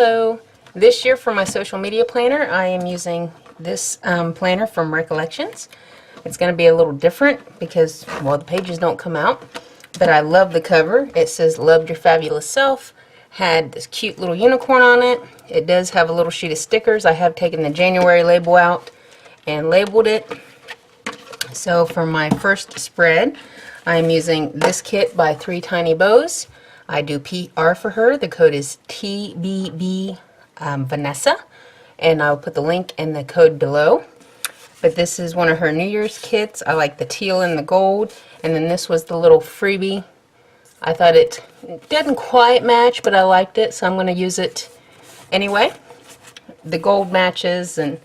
Hello! This year for my social media planner I am using this planner from Recollections. It's going to be a little different because, well, the pages don't come out, but I love the cover. It says "Loved Your Fabulous Self." Had this cute little unicorn on it. It does have a little sheet of stickers. I have taken the January label out and labeled it. So for my first spread, I'm using this kit by 3 Tiny Bows. I do PR for her. The code is TTBVANNESSA, and I'll put the link in the code below. But this is one of her New Year's kits. I like the teal and the gold, and then this was the little freebie. I thought it didn't quite match, but I liked it, so I'm going to use it anyway. The gold matches, and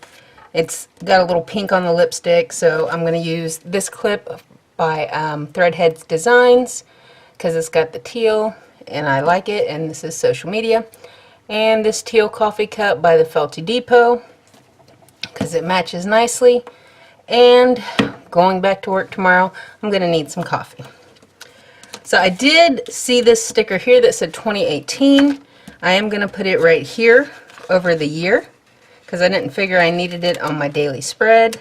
it's got a little pink on the lipstick, so I'm going to use this clip by Threadheads Designs because it's got the teal, and I like it, and this is social media. And this teal coffee cup by the Felty Depot because it matches nicely. And going back to work tomorrow, I'm going to need some coffee. So I did see this sticker here that said 2018. I am going to put it right here over the year because I didn't figure I needed it on my daily spread.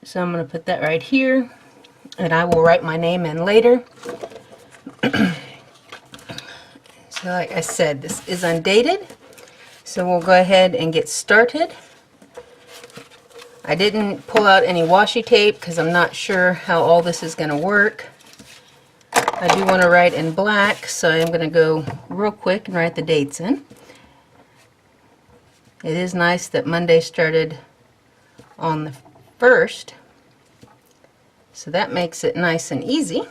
So I'm going to put that right here, and I will write my name in later. So like I said, this is undated, so we'll go ahead and get started. I didn't pull out any washi tape because I'm not sure how all this is going to work. I do want to write in black, so I'm going to go real quick and write the dates in. It is nice that Monday started on the 1st, so that makes it nice and easy.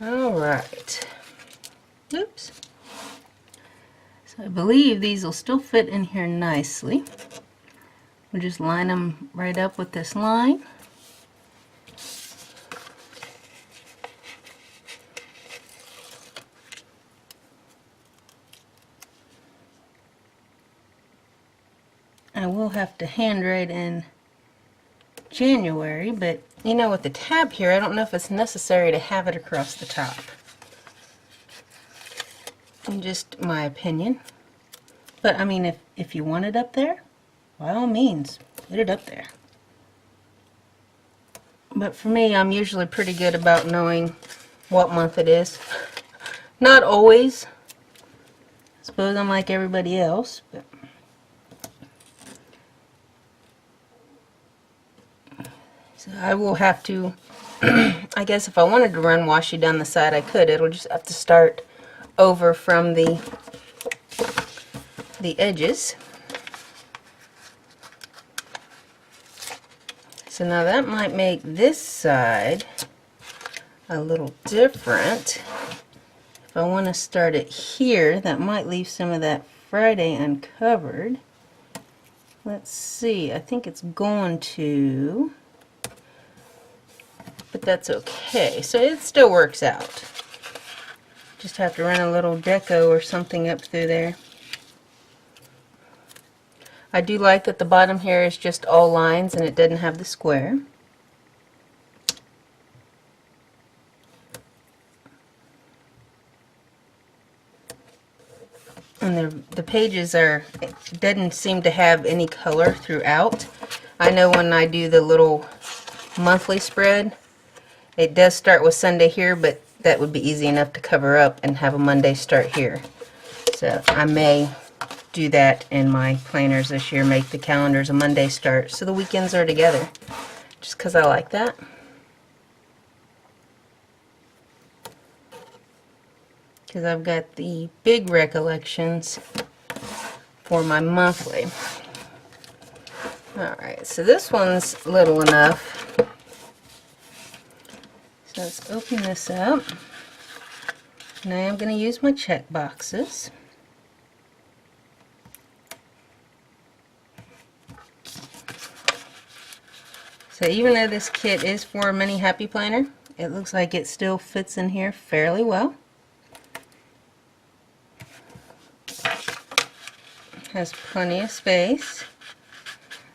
Alright. Oops. I believe these will still fit in here nicely. We'll just line them right up with this line. I will have to handwrite in January, but you know, with the tab here, I don't know if it's necessary to have it across the top. Just my opinion. But I mean, if you want it up there, by all means, put it up there. But for me, I'm usually pretty good about knowing what month it is. Not always. I suppose I'm like everybody else, but so I will have to, I guess if I wanted to run washi down the side, I could. It'll just have to start over from the edges. So now that might make this side a little different. If I want to start it here, that might leave some of that Friday uncovered. Let's see, I think it's going to, but that's okay. So it still works out. Just have to run a little deco or something up through there. I do like that the bottom here is just all lines and it doesn't have the square. And the pages are, it doesn't seem to have any color throughout. I know when I do the little monthly spread, it does start with Sunday here, but that would be easy enough to cover up and have a Monday start here. So I may do that in my planners this year, make the calendars a Monday start so the weekends are together, just because I like that. Because I've got the big recollections for my monthly. Alright, so this one's little enough. So let's open this up. Now I'm going to use my check boxes. So even though this kit is for a mini happy planner, it looks like it still fits in here fairly well. Has plenty of space.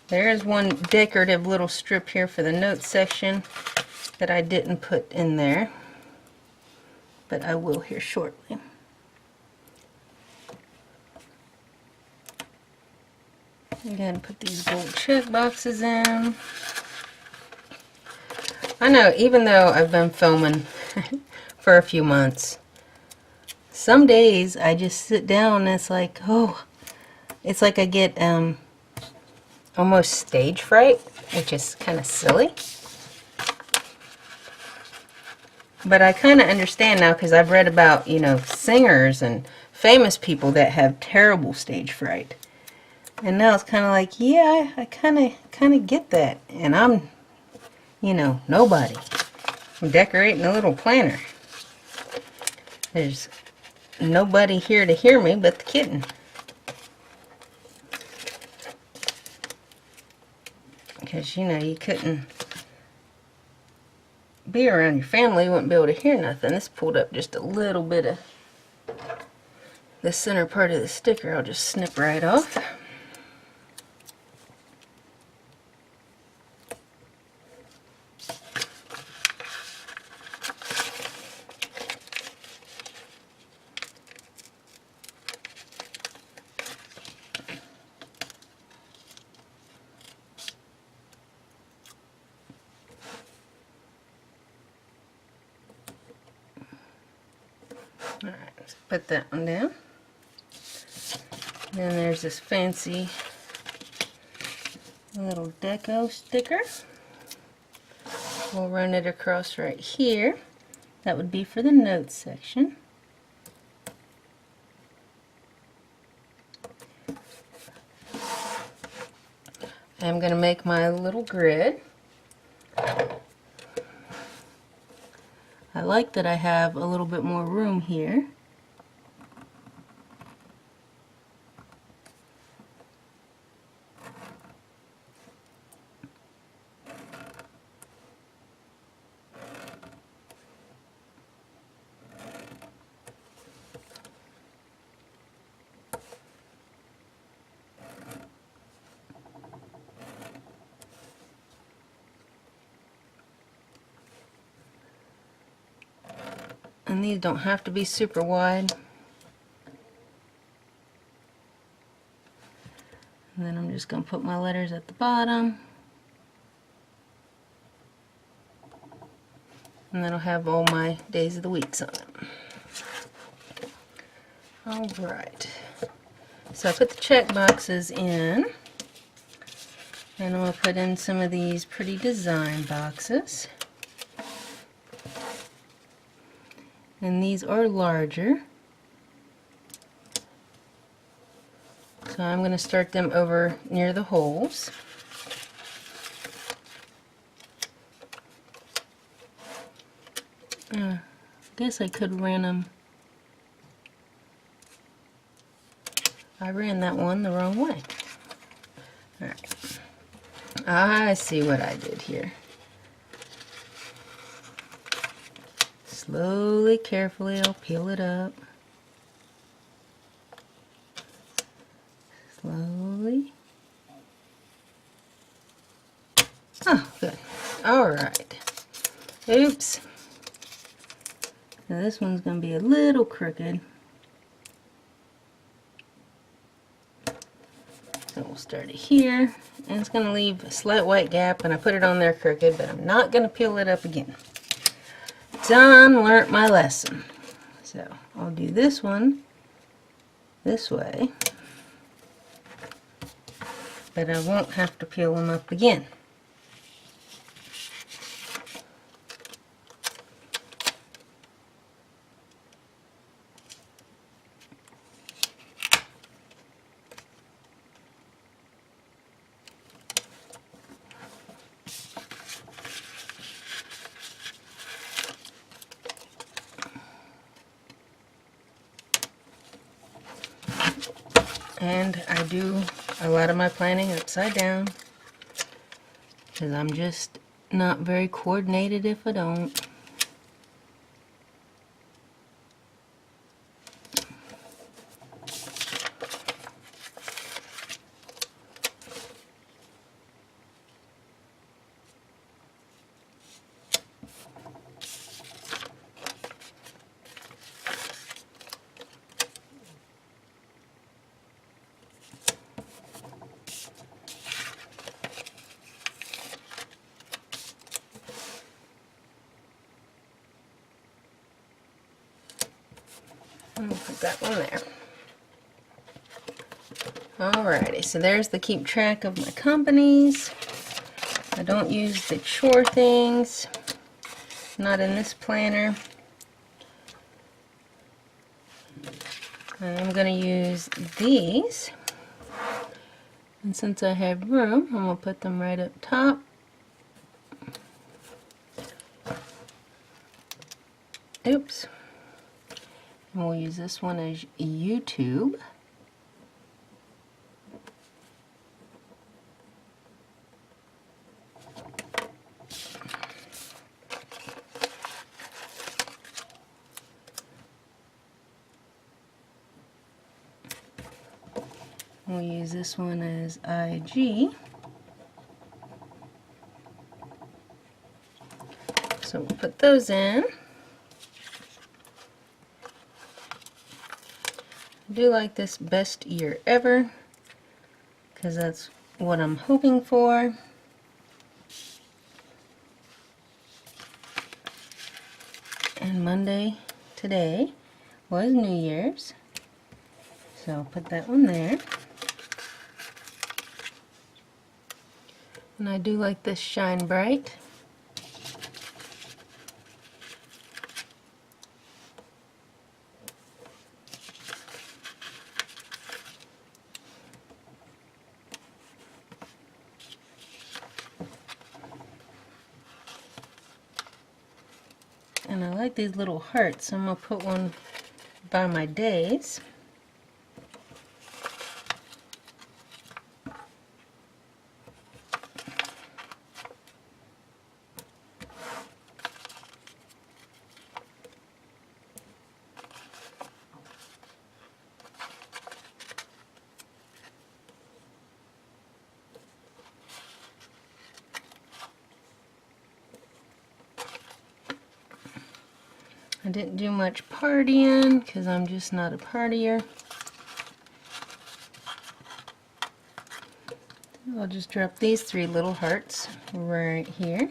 There is one decorative little strip here for the notes section that I didn't put in there. but I will here shortly. Again, put these gold check boxes in. I know, even though I've been filming for a few months, some days I just sit down and it's like, oh, it's like I get almost stage fright, which is kind of silly. But I kind of understand now because I've read about, you know, singers and famous people that have terrible stage fright. And now it's kind of like, yeah, I kind of get that. And I'm, you know, nobody. I'm decorating a little planner. There's nobody here to hear me but the kitten. Because, you know, you couldn't be around your family, you wouldn't be able to hear nothing. This pulled up just a little bit of the center part of the sticker. I'll just snip right off. Alright, let's put that one down. Then there's this fancy little deco sticker. We'll run it across right here. That would be for the notes section. I'm going to make my little grid. I like that I have a little bit more room here. And these don't have to be super wide. And then I'm just going to put my letters at the bottom. And that'll have all my days of the weeks on it. Alright. So I put the check boxes in. And I'm going to put in some of these pretty design boxes. And these are larger. So I'm going to start them over near the holes. I guess I could ran them. I ran that one the wrong way. Alright. I see what I did here. Slowly, carefully, I'll peel it up. Slowly. Oh, good. Alright. Oops. Now this one's going to be a little crooked. So we'll start it here. And it's going to leave a slight white gap, and I put it on there crooked, but I'm not going to peel it up again. Done, learnt my lesson. So I'll do this one this way, but I won't have to peel them up again. And I do a lot of my planning upside down because I'm just not very coordinated if I don't. I'm gonna put that one there. Alrighty, so there's the keep track of my companies. I don't use the chore things, not in this planner. I'm going to use these, and since I have room, I'm going to put them right up top. Oops. And we'll use this one as YouTube. We'll use this one as IG. So we'll put those in. I do like this best year ever, because that's what I'm hoping for. And Monday, today, was New Year's. So I'll put that one there. And I do like this Shine Bright. And I like these little hearts, so I'm going to put one by my days. I didn't do much partying because I'm just not a partier. I'll just drop these 3 little hearts right here.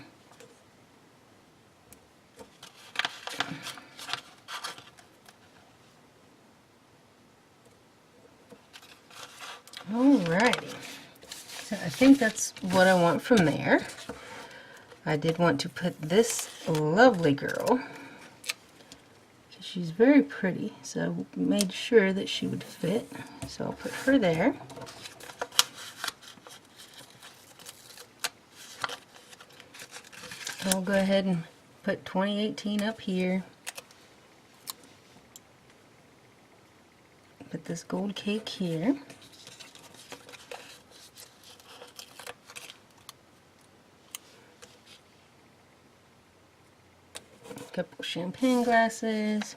Alrighty. So I think that's what I want from there. I did want to put this lovely girl. She's very pretty, so I made sure that she would fit. So I'll put her there. I'll go ahead and put 2018 up here. Put this gold cake here. A couple champagne glasses.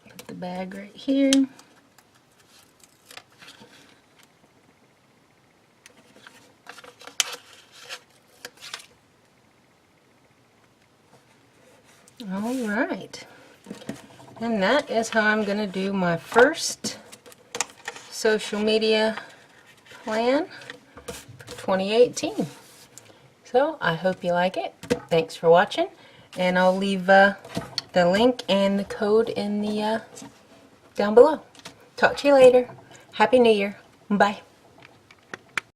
Put the bag right here. Alright, and that is how I'm going to do my first social media plan for 2018. So I hope you like it. Thanks for watching, and I'll leave the link and the code in the down below. Talk to you later. Happy New Year. Bye.